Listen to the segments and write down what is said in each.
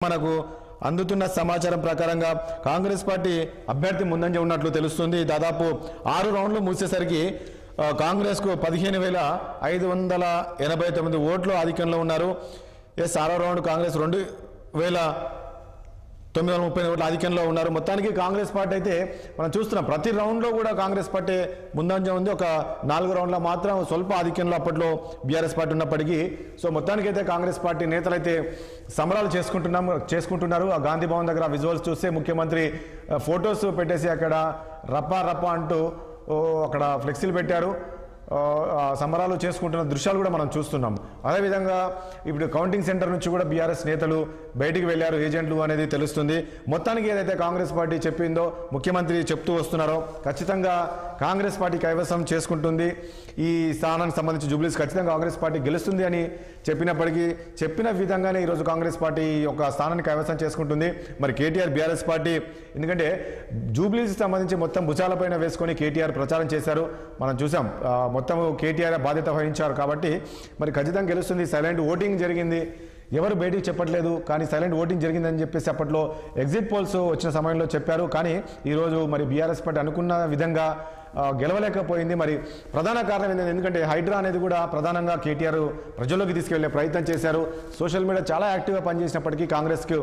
మనకు అందుతున్న సమాచారం ప్రకారంగా కాంగ్రెస్ పార్టీ అభ్యర్థి ముందంజ ఉన్నట్లు తెలుస్తుంది. దాదాపు 6 రౌండ్లు ముగిసేసరికి కాంగ్రెస్ కు 15,589 ఓట్లు ఆధిక్యంలో ఉన్నారు. ఎస్ 6వ రౌండ్ కాంగ్రెస్ 2,930 ఓట్ల ఆధిక్యంలో ఉన్నారు. మొత్తానికి కాంగ్రెస్ పార్టీ అయితే మనం చూస్తున్నాం ప్రతి రౌండ్లో కూడా కాంగ్రెస్ పార్టీ ముందంజ ఉంది. ఒక 4 రౌండ్ల మాత్రం స్వల్ప ఆధిక్యంలో అప్పట్లో బీఆర్ఎస్ పార్టీ ఉన్నప్పటికీ సో మొత్తానికైతే కాంగ్రెస్ పార్టీ నేతలైతే సంబరాలు చేసుకుంటున్నారు. ఆ గాంధీ భవన్ దగ్గర విజువల్స్ చూస్తే ముఖ్యమంత్రి ఫొటోస్ పెట్టేసి అక్కడ రప్పా రప్పా అంటూ అక్కడ ఫ్లెక్సీలు పెట్టారు. సంబరాలు చేసుకుంటున్న దృశ్యాలు కూడా మనం చూస్తున్నాం. అదేవిధంగా ఇప్పుడు కౌంటింగ్ సెంటర్ నుంచి కూడా బీఆర్ఎస్ నేతలు బయటికి వెళ్ళారు, ఏజెంట్లు అనేది తెలుస్తుంది. మొత్తానికి ఏదైతే కాంగ్రెస్ పార్టీ చెప్పిందో ముఖ్యమంత్రి చెప్తూ వస్తున్నారో ఖచ్చితంగా కాంగ్రెస్ పార్టీ కైవసం చేసుకుంటుంది. ఈ స్థానానికి సంబంధించి జూబ్లీస్ ఖచ్చితంగా కాంగ్రెస్ పార్టీ గెలుస్తుంది అని చెప్పినప్పటికీ చెప్పిన విధంగానే ఈరోజు కాంగ్రెస్ పార్టీ ఒక స్థానాన్ని కైవసం చేసుకుంటుంది. మరి కేటీఆర్ బీఆర్ఎస్ పార్టీ ఎందుకంటే జూబ్లీస్ సంబంధించి మొత్తం భుజాలపైన వేసుకొని కేటీఆర్ ప్రచారం చేశారు. మనం చూసాం మొత్తం కేటీఆర్ బాధ్యత వహించారు కాబట్టి మరి ఖచ్చితంగా గెలుస్తుంది. సైలెంట్ ఓటింగ్ జరిగింది, ఎవరు బయటికి చెప్పట్లేదు కానీ సైలెంట్ ఓటింగ్ జరిగిందని చెప్పేసి అప్పట్లో ఎగ్జిట్ పోల్స్ వచ్చిన సమయంలో చెప్పారు. కానీ ఈరోజు మరి బీఆర్ఎస్ పార్టీ అనుకున్న విధంగా గెలవలేకపోయింది. మరి ప్రధాన కారణం ఏంటంటే ఎందుకంటే హైడ్రా అనేది కూడా ప్రధానంగా కేటీఆర్ ప్రజల్లోకి తీసుకెళ్లే ప్రయత్నం చేశారు. సోషల్ మీడియా చాలా యాక్టివ్గా పనిచేసినప్పటికీ కాంగ్రెస్కు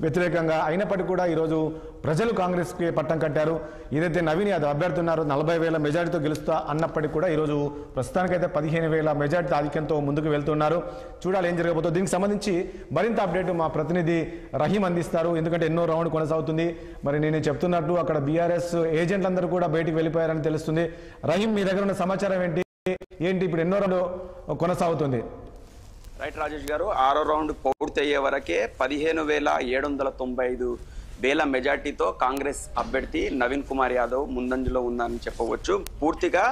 వ్యతిరేకంగా అయినప్పటికీ కూడా ఈరోజు ప్రజలు కాంగ్రెస్కి పట్టం కట్టారు. ఏదైతే నవీన్ యాదవ్ అభ్యర్థి ఉన్నారో 40,000 మెజార్టీతో గెలుస్తా అన్నప్పటికీ కూడా ఈరోజు ప్రస్తుతానికైతే 15,000 మెజార్టీ ఆధిక్యంతో ముందుకు వెళ్తున్నారు. చూడాలి ఏం జరగబోతుందో. దీనికి సంబంధించి మరింత అప్డేట్ మా ప్రతినిధి రహీం అందిస్తారు. ఎందుకంటే ఎన్నో రౌండ్ కొనసాగుతుంది. మరి నేను చెప్తున్నట్టు అక్కడ బీఆర్ఎస్ ఏజెంట్లందరూ కూడా బయటికి వెళ్ళిపోయారని తెలుస్తుంది. రహీం, మీ దగ్గర ఉన్న సమాచారం ఏంటి ఇప్పుడు ఎన్నో రౌండ్ కొనసాగుతుంది? రైట్ రాజేష్ గారు, 6వ రౌండ్ పూర్తయ్యే వరకే 15,795 మెజార్టీతో కాంగ్రెస్ అభ్యర్థి నవీన్ కుమార్ యాదవ్ ముందంజలో ఉందని చెప్పవచ్చు. పూర్తిగా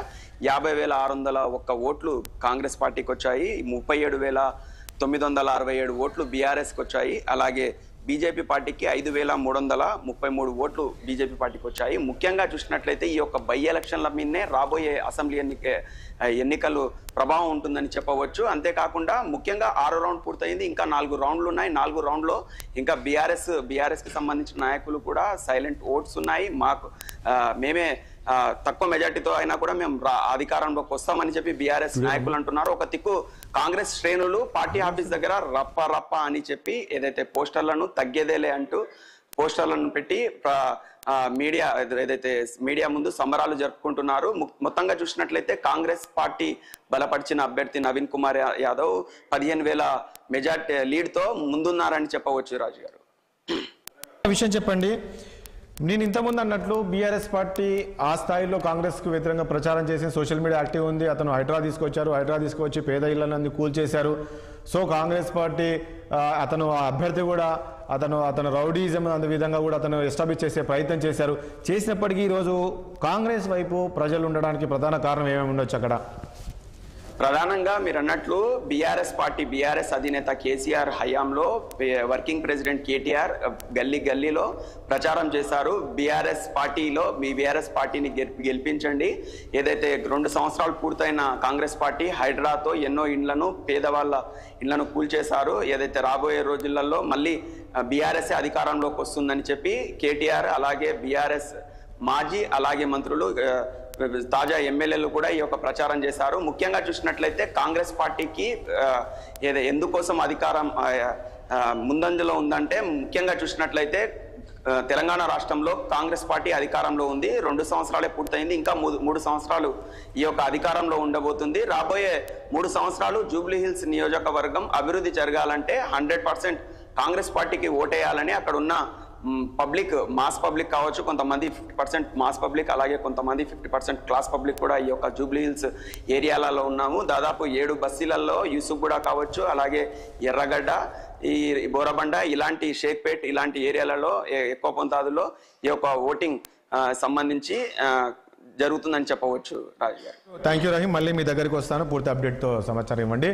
50,601 ఓట్లు కాంగ్రెస్ పార్టీకి వచ్చాయి. 37,967 ఓట్లు బీఆర్ఎస్కి వచ్చాయి. అలాగే బీజేపీ పార్టీకి 5,333 ఓట్లు బీజేపీ పార్టీకి వచ్చాయి. ముఖ్యంగా చూసినట్లయితే ఈ యొక్క బై ఎలక్షన్ల మీదనే రాబోయే అసెంబ్లీ ఎన్నికలు ప్రభావం ఉంటుందని చెప్పవచ్చు. అంతేకాకుండా ముఖ్యంగా 6వ రౌండ్ పూర్తయింది, ఇంకా 4 రౌండ్లు ఉన్నాయి. 4 రౌండ్లో ఇంకా బీఆర్ఎస్కి సంబంధించిన నాయకులు కూడా సైలెంట్ ఓట్స్ ఉన్నాయి. మేమే తక్కువ మెజార్టీతో అయినా కూడా మేము అధికారంలోకి వస్తామని చెప్పి బీఆర్ఎస్ నాయకులు అంటున్నారు. ఒక దిక్కు కాంగ్రెస్ శ్రేణులు పార్టీ ఆఫీస్ దగ్గర రప్ప రప్ప అని చెప్పి ఏదైతే పోస్టర్లను తగ్గేదేలే అంటూ పోస్టర్లను పెట్టి మీడియా ముందు సంబరాలు జరుపుకుంటున్నారు. మొత్తంగా చూసినట్లయితే కాంగ్రెస్ పార్టీ బలపరిచిన అభ్యర్థి నవీన్ కుమార్ యాదవ్ 15,000 మెజార్టీ లీడ్తో ముందున్నారని చెప్పవచ్చు. రాజు గారు విషయం చెప్పండి. నేను ఇంతకుముందు అన్నట్లు బీఆర్ఎస్ పార్టీ ఆ స్థాయిలో కాంగ్రెస్కు వ్యతిరేకంగా ప్రచారం చేసి సోషల్ మీడియా యాక్టివ్ ఉంది. అతను హైడ్రా తీసుకొచ్చి పేద ఇళ్లను కూల్చేశారు. సో కాంగ్రెస్ పార్టీ అతను అభ్యర్థి కూడా అతను రౌడీజం అనే విధంగా కూడా అతను ఎస్టాబ్లిష్ చేసే ప్రయత్నం చేశారు. చేసినప్పటికీ ఈరోజు కాంగ్రెస్ వైపు ప్రజలు ఉండడానికి ప్రధాన కారణం ఏమేమి ఉండొచ్చు? అక్కడ ప్రధానంగా మీరు అన్నట్లు బీఆర్ఎస్ అధినేత కేసీఆర్ హయాంలో వర్కింగ్ ప్రెసిడెంట్ కేటీఆర్ గల్లీలో ప్రచారం చేశారు. బీఆర్ఎస్ పార్టీని గెలిపించండి. ఏదైతే 2 సంవత్సరాలు పూర్తయిన కాంగ్రెస్ పార్టీ హైడ్రాతో ఎన్నో పేదవాళ్ళ ఇళ్లను కూల్చేశారు. ఏదైతే రాబోయే రోజులలో మళ్ళీ బీఆర్ఎస్ అధికారంలోకి వస్తుందని చెప్పి కేటీఆర్ అలాగే బీఆర్ఎస్ మాజీ అలాగే మంత్రులు తాజా ఎమ్మెల్యేలు కూడా ఈ యొక్క ప్రచారం చేశారు. ముఖ్యంగా చూసినట్లయితే కాంగ్రెస్ పార్టీకి ఎందుకోసం అధికారం ముందంజలో ఉందంటే ముఖ్యంగా చూసినట్లయితే తెలంగాణ రాష్ట్రంలో కాంగ్రెస్ పార్టీ అధికారంలో ఉంది. 2 సంవత్సరాలే పూర్తయింది, ఇంకా 3 సంవత్సరాలు ఈ యొక్క అధికారంలో ఉండబోతుంది. రాబోయే 3 సంవత్సరాలు జూబ్లీ హిల్స్ నియోజకవర్గం అభివృద్ధి జరగాలంటే 100% కాంగ్రెస్ పార్టీకి ఓటేయాలని అక్కడ ఉన్న మాస్ పబ్లిక్ కావచ్చు, కొంతమంది 50% మాస్ పబ్లిక్ అలాగే కొంతమంది 50% క్లాస్ పబ్లిక్ కూడా ఈ యొక్క జూబ్లీ హిల్స్ ఏరియాలలో ఉన్నాము. దాదాపు 7 బస్తీలలో యూసుఫ్గూడ కావచ్చు, అలాగే ఎర్రగడ్డ, ఈ బోరబండ, ఇలాంటి షేక్పేట్ ఇలాంటి ఏరియాలలో ఎక్కువ పొంతాదులో ఈ యొక్క ఓటింగ్ సంబంధించి జరుగుతుందని చెప్పవచ్చు. రాజు గారు, థ్యాంక్ యూ రహీం. మళ్ళీ మీ దగ్గరికి వస్తాను, పూర్తి అప్డేట్తో సమాచారం ఇవ్వండి.